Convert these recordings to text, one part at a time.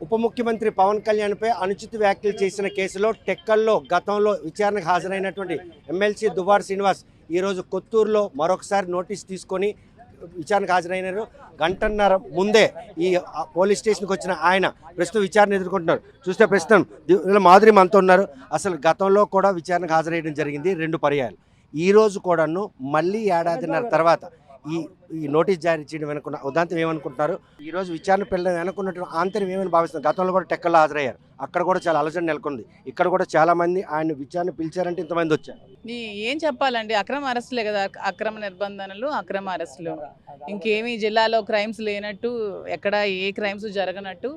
ఉప ముఖ్యమంత్రి పవన్ కళ్యాణ్పై అనుచిత వ్యాఖ్యలు చేసిన కేసులో టెక్కల్లో గతంలో విచారణకు హాజరైనటువంటి ఎమ్మెల్సీ దువ్వాడ శ్రీనివాస్ ఈరోజు కొత్తూరులో మరొకసారి నోటీస్ తీసుకొని విచారణకు హాజరైనారు. గంటన్నర ముందే ఈ పోలీస్ స్టేషన్కి వచ్చిన ఆయన ప్రస్తుతం విచారణ ఎదుర్కొంటున్నారు. చూస్తే ప్రస్తుతం మాధురి మనతో ఉన్నారు. అసలు గతంలో కూడా విచారణకు హాజరయ్యడం జరిగింది 2 పర్యాయాలు. ఈరోజు కూడాను మళ్ళీ ఏడాదిన్నర తర్వాత ఈ నోటీస్ జారీ చేయడం వెనుకున్న ఉదాంతం ఏమనుకుంటున్నారు, ఈరోజు విచారణ పిల్లలు వెనుకున్నటువంటి ఆంతర్యం ఏమని భావిస్తున్నారు? గతంలో కూడా టెక్కల్లో హాజరయ్యారు, అక్కడ కూడా చాలా అలజడి నెలకొంది. ఇక్కడ కూడా చాలా మంది ఆయన విచారణ పిలిచారంటే ఇంతమంది వచ్చారు. ఏం చెప్పాలండి, అక్రమ అరెస్టులే కదా, అక్రమ నిర్బంధనలు, అక్రమ అరెస్టులు. ఇంకేమీ జిల్లాలో క్రైమ్స్ లేనట్టు, ఎక్కడ ఏ క్రైమ్స్ జరగనట్టు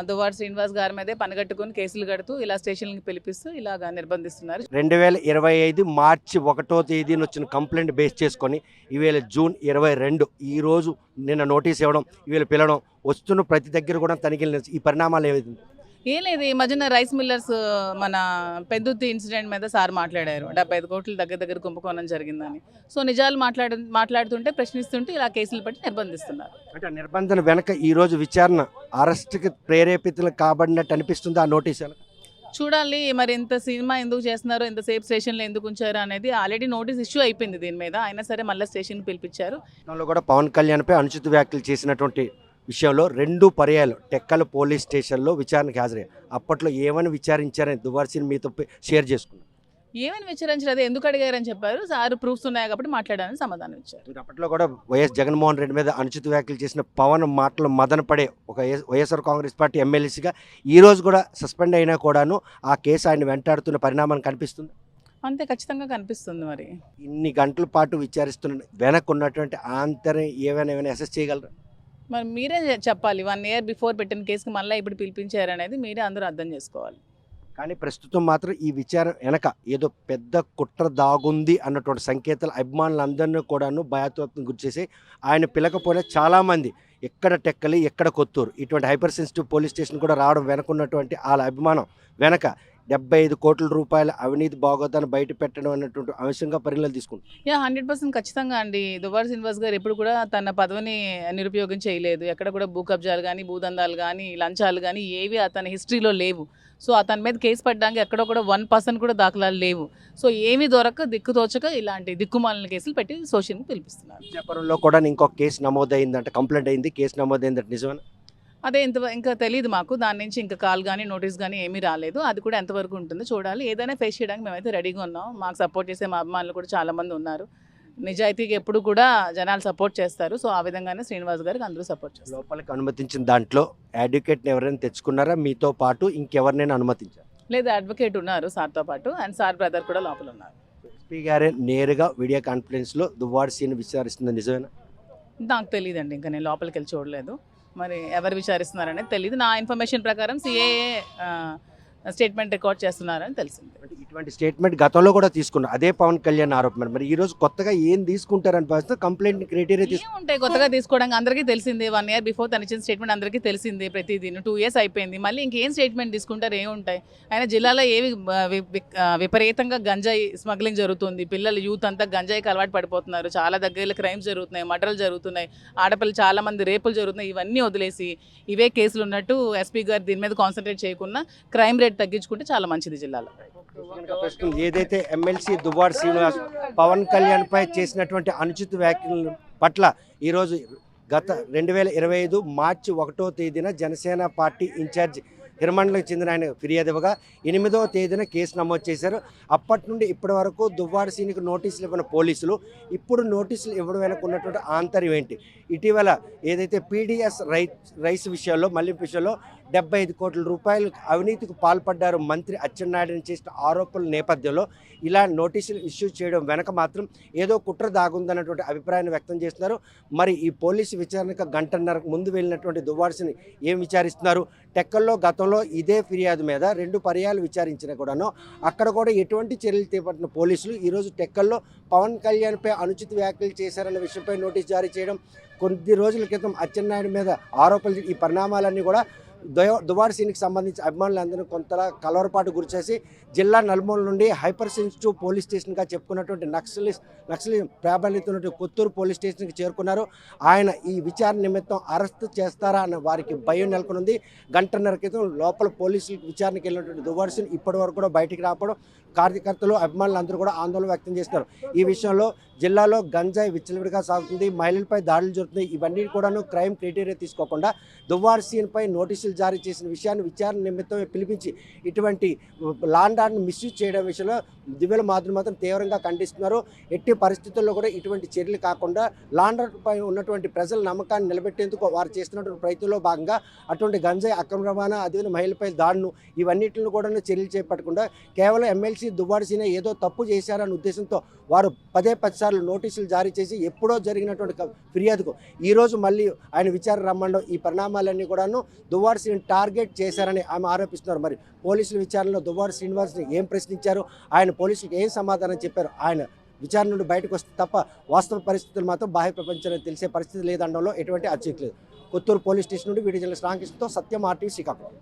దువ్వాడ శ్రీనివాస్ గారి మీదే పనిగట్టుకుని కేసులు కడుతూ ఇలా స్టేషన్కి పిలిపిస్తూ ఇలాగా నిర్బంధిస్తున్నారు. 2025 మార్చి 1వ తేదీన వచ్చిన కంప్లైంట్ బేస్ చేసుకొని ఈవేళ జూన్ 22 ఈ రోజు నిన్న నోటీస్ ఇవ్వడం, ఈవేళ పిలవడం, వస్తున్న ప్రతి దగ్గర కూడా తనిఖీలు. ఈ పరిణామాలు ఏమైంది? ఏం లేదు, ఈ మధ్యన రైస్ మిల్లర్స్ మన పెద్దుత్తి ఇన్సిడెంట్ మీద సార్ మాట్లాడారు. 75 కోట్ల దగ్గర కుంభకోణం జరిగిందని. సో నిజాలు మాట్లాడుతుంటే ప్రశ్నిస్తుంటే ఇలా కేసులు పెట్టి నిర్బంధిస్తున్నారు. అంటే నిర్బంధన వెనక ఈరోజు విచారణ అరెస్ట్కి ప్రేరేపితులు కాబడినట్టు అనిపిస్తుంది ఆ నోటీస్. చూడాలి మరి ఇంత సినిమా ఎందుకు చేస్తున్నారు, ఇంతసేపు స్టేషన్లో ఎందుకు ఉంచారు అనేది. ఆల్రెడీ నోటీస్ ఇష్యూ అయిపోయింది దీని మీద, అయినా సరే మళ్ళీ స్టేషన్కి పిలిపించారు. కూడా పవన్ కళ్యాణ్పై అనుచిత వ్యాఖ్యలు చేసినటువంటి విషయంలో 2 పర్యాయాలు టెక్కల పోలీస్ స్టేషన్లో విచారణకు హాజరయ్యారు. అప్పట్లో ఏమని విచారించారని దువ్వాడ మీతో షేర్ చేసుకున్నారు. ఏమని విచారించలేదు, ఎందుకు అడిగారని చెప్పారు. సార్ ప్రూఫ్స్ ఉన్నాయి కాబట్టి మాట్లాడాలని సమాధానం ఇచ్చారు. అప్పట్లో కూడా వైఎస్ జగన్మోహన్ రెడ్డి మీద అనుచిత వ్యాఖ్యలు చేసిన పవన్ మాటలు మదన పడే ఒక వైఎస్ఆర్ కాంగ్రెస్ పార్టీ ఎమ్మెల్యేసీగా ఈ రోజు కూడా సస్పెండ్ అయినా కూడాను ఆ కేసు ఆయన వెంటాడుతున్న పరిణామం కనిపిస్తుంది. అంతే, ఖచ్చితంగా కనిపిస్తుంది. మరి ఇన్ని గంటల పాటు విచారిస్తున్న వెనక్కి ఉన్నటువంటి ఆంతర్యం ఏమైనా అసెస్ చేయగలరా? మరి మీరే చెప్పాలి. 1 ఇయర్ బిఫోర్ పెట్టిన కేసుకి మళ్ళీ ఇప్పుడు పిలిపించారనేది మీరే అందరూ అర్థం చేసుకోవాలి. కానీ ప్రస్తుతం మాత్రం ఈ విచారణ వెనక ఏదో పెద్ద కుట్ర దాగుంది అన్నటువంటి సంకేతాలు అభిమానులందరినీ కూడాను భయాత్మకం గురిచేసి ఆయన పిలకపోయినా చాలామంది ఎక్కడ టెక్కలి ఎక్కడ కొత్తూరు ఇటువంటి హైపర్ సెన్సిటివ్ పోలీస్ స్టేషన్ కూడా రావడం వెనకున్నటువంటి వాళ్ళ అభిమానం వెనక 75 కోట్ల రూపాయల అవినీతి బాగోతాన్ని బయట పెట్టడం అన్నటువంటి అంశంగా పరిగణలు తీసుకుంటాం. 100% ఖచ్చితంగా అండి. దువ్వాడ శ్రీనివాస్ గారు ఎప్పుడు కూడా తన పదవిని నిరుపయోగం చేయలేదు. ఎక్కడ కూడా భూ కబ్జాలు కానీ, భూదందాలు కానీ, లంచాలు కానీ ఏవి అతని హిస్టరీలో లేవు. సో అతని మీద కేసు పడ్డానికి ఎక్కడ కూడా 1% కూడా దాఖలాలు లేవు. సో ఏమీ దొరక్క దిక్కుతోచక ఇలాంటి దిక్కుమాలిన కేసులు పెట్టి సోషల్ని పిలిపిస్తున్నారు. విజయపురంలో కూడా ఇంకొక కేసు నమోదైందంట, కంప్లైంట్ అయింది, కేసు నమోదైందంటే నిజమేనా? అదే ఇంకా తెలియదు మాకు. దాని నుంచి ఇంకా కాల్ కానీ నోటీస్ కానీ ఏమీ రాలేదు. అది కూడా ఎంతవరకు ఉంటుందో చూడాలి. ఏదైనా ఫేస్ చేయడానికి మేమైతే రెడీగా ఉన్నాం. మాకు సపోర్ట్ చేసే మా అభిమానులు కూడా చాలామంది ఉన్నారు. నిజాయితీకి ఎప్పుడు కూడా జనాలు సపోర్ట్ చేస్తారు. సో ఆ విధంగానే శ్రీనివాస్ గారికి అందరూ సపోర్ట్ చేస్తారు. లోపలికి అనుమతించిన దాంట్లో అడ్వకేట్ని ఎవరైనా తెచ్చుకున్నారా? మీతో పాటు ఇంకెవరినైనా అనుమతించారు? లేదు, అడ్వకేట్ ఉన్నారు సార్తో పాటు, అండ్ సార్ బ్రదర్ కూడా లోపల ఉన్నారు. ఎస్పీ గారే నేరుగా వీడియో కాన్ఫరెన్స్లో దువ్వాడ సీని విచారిస్తుంది నిజమేనా? నాకు తెలియదండి, ఇంకా నేను లోపలికి వెళ్ళి చూడలేదు. మరి ఎవరు విచారిస్తున్నారనేది తెలియదు. నా ఇన్ఫర్మేషన్ ప్రకారం సిఏఏ స్టేట్మెంట్ రికార్డ్ చేస్తున్నారని తెలిసింది. ఇటువంటి స్టేట్మెంట్ గతంలో కూడా తీసుకున్నారు, అదే పవన్ కళ్యాణ్ ఆరోపణ. మరి ఈ రోజు కొత్తగా ఏం తీసుకుంటారని భావిస్తే కంప్లైంట్ క్రైటీరియా ఉంటాయి కొత్తగా తీసుకోవడానికి? అందరికీ తెలిసింది. 1 ఇయర్ బిఫోర్ తను ఇచ్చిన స్టేట్మెంట్ అందరికీ తెలిసింది. ప్రతిదీ 2 ఇయర్స్ అయిపోయింది. మళ్ళీ ఇంకేం స్టేట్మెంట్ తీసుకుంటారు? ఏముంటాయి? ఆయన జిల్లాలో ఏవి విపరీతంగా గంజాయి స్మగ్లింగ్ జరుగుతుంది. పిల్లలు యూత్ అంతా గంజాయికి అలవాటు పడిపోతున్నారు. చాలా దగ్గరలో క్రైమ్స్ జరుగుతున్నాయి, మర్డర్లు జరుగుతున్నాయి, ఆడపిల్లలు చాలా మంది రేపులు జరుగుతున్నాయి. ఇవన్నీ వదిలేసి ఇవే కేసులు ఉన్నట్టు ఎస్పీ గారు దీని మీద కాన్సన్ట్రేట్ చేయకుండా క్రైమ్ రేట్ తగ్గించుకుంటే చాలా మంచిది జిల్లాలో. ఏదైతే ఎమ్మెల్సీ దువ్వాడ శ్రీనివాస్ పవన్ కళ్యాణ్ పై చేసినటువంటి అనుచిత వ్యాఖ్యల పట్ల ఈరోజు గత 2025 మార్చి 1వ తేదీన జనసేన పార్టీ ఇన్ఛార్జ్ హిరమండలకు చెందిన ఆయన ఫిర్యాదు ఇవ్వగా 8వ తేదీన కేసు నమోదు చేశారు. అప్పటి నుండి ఇప్పటి వరకు దువ్వాడ సీనికి నోటీసులు ఇవ్వని పోలీసులు ఇప్పుడు నోటీసులు ఇవ్వడం వెనక ఉన్నటువంటి ఆంతర్యం ఏంటి? ఇటీవల ఏదైతే పీడిఎస్ రైస్ విషయంలో మళ్లింపు విషయంలో 75 కోట్ల రూపాయలు అవినీతికి పాల్పడ్డారు మంత్రి అచ్చెన్నాయుడుని చేసిన ఆరోపణల నేపథ్యంలో ఇలా నోటీసులు ఇష్యూ చేయడం వెనక మాత్రం ఏదో కుట్ర దాగుందన్నటువంటి అభిప్రాయాన్ని వ్యక్తం చేస్తున్నారు. మరి ఈ పోలీసు విచారణకు గంటన్నర ముందు వెళ్ళినటువంటి దువ్వాడసిని ఏం విచారిస్తున్నారు? టెక్కల్లో గతంలో ఇదే ఫిర్యాదు మీద 2 పర్యాలు విచారించినా కూడాను అక్కడ కూడా ఎటువంటి చర్యలు చేపట్టిన పోలీసులు ఈరోజు టెక్కల్లో పవన్ కళ్యాణ్పై అనుచిత వ్యాఖ్యలు చేశారన్న విషయంపై నోటీస్ జారీ చేయడం, కొద్ది రోజుల క్రితం అచ్చెన్నాయుడు మీద ఆరోపణలు, ఈ పరిణామాలన్నీ కూడా దువ్వాడ సీన్కి సంబంధించి అభిమానులందరూ కొంత కలవరపాటు గురిచేసి జిల్లా నలుమూల నుండి హైపర్ సెన్సిటివ్ పోలీస్ స్టేషన్గా చెప్పుకున్నటువంటి నక్సలి ప్రాబల్యత కొత్తూరు పోలీస్ స్టేషన్కి చేరుకున్నారు. ఆయన ఈ విచారణ నిమిత్తం అరెస్ట్ చేస్తారా అన్న వారికి భయం నెలకొనుంది. గంటన్నర క్రితం లోపల పోలీసులకు విచారణకి వెళ్ళినటువంటి దువ్వాడ సీన్ ఇప్పటి వరకు కూడా బయటికి రావడం కార్యకర్తలు అభిమానులు అందరూ కూడా ఆందోళన వ్యక్తం చేస్తున్నారు. ఈ విషయంలో జిల్లాలో గంజాయి విచ్చలవిడిగా సాగుతుంది, మహిళలపై దాడులు జరుగుతున్నాయి. ఇవన్నీ కూడాను క్రైమ్ క్రైటీరియా తీసుకోకుండా దువ్వాడ సీన్పై నోటీసులు జారీ చేసిన విషయాన్ని విచారణ నిమిత్తం పిలిపించి ఇటువంటి లాండ్ ఆర్డర్ని మిస్యూజ్ చేయడం విషయంలో దివ్యల మాధురి మాత్రం తీవ్రంగా ఖండిస్తున్నారు. ఎట్టి పరిస్థితుల్లో కూడా ఇటువంటి చర్యలు కాకుండా లాండ్ ఆర్డర్పై ఉన్నటువంటి ప్రజల నమ్మకాన్ని నిలబెట్టేందుకు వారు చేస్తున్నటువంటి ప్రయత్నంలో భాగంగా అటువంటి గంజాయి అక్రమ రవాణా, అదే మహిళలపై దాడులు ఇవన్నిటిని కూడా చర్యలు చేపట్టకుండా కేవలం ఎమ్మెల్సీ దువ్వాడ సీన్ ఏదో తప్పు చేశారన్న ఉద్దేశంతో వారు 10 సార్లు నోటీసులు జారీ చేసి ఎప్పుడో జరిగినటువంటి ఫిర్యాదుకు ఈరోజు మళ్ళీ ఆయన విచారణ రమ్మడం, ఈ పరిణామాలన్నీ కూడాను దువ్వాడ సీన్ టార్గెట్ చేశారని ఆమె ఆరోపిస్తున్నారు. మరి పోలీసుల విచారణలో దువ్వాడ శ్రీనివాస్ని ఏం ప్రశ్నించారు, ఆయన పోలీసులకు ఏం సమాధానం చెప్పారు, ఆయన విచారణ నుండి బయటకు వస్తే తప్ప వాస్తవ పరిస్థితులు మాత్రం బాహ్య ప్రపంచానికి తెలిసే పరిస్థితి లేదనడంలో ఎటువంటి అత్యుక్తి లేదు. కొత్తూరు పోలీస్ స్టేషన్ నుండి వీడియో జర్నలిస్ట్ రామకృష్ణతో సత్యం, RTV శ్రీకాకుళం.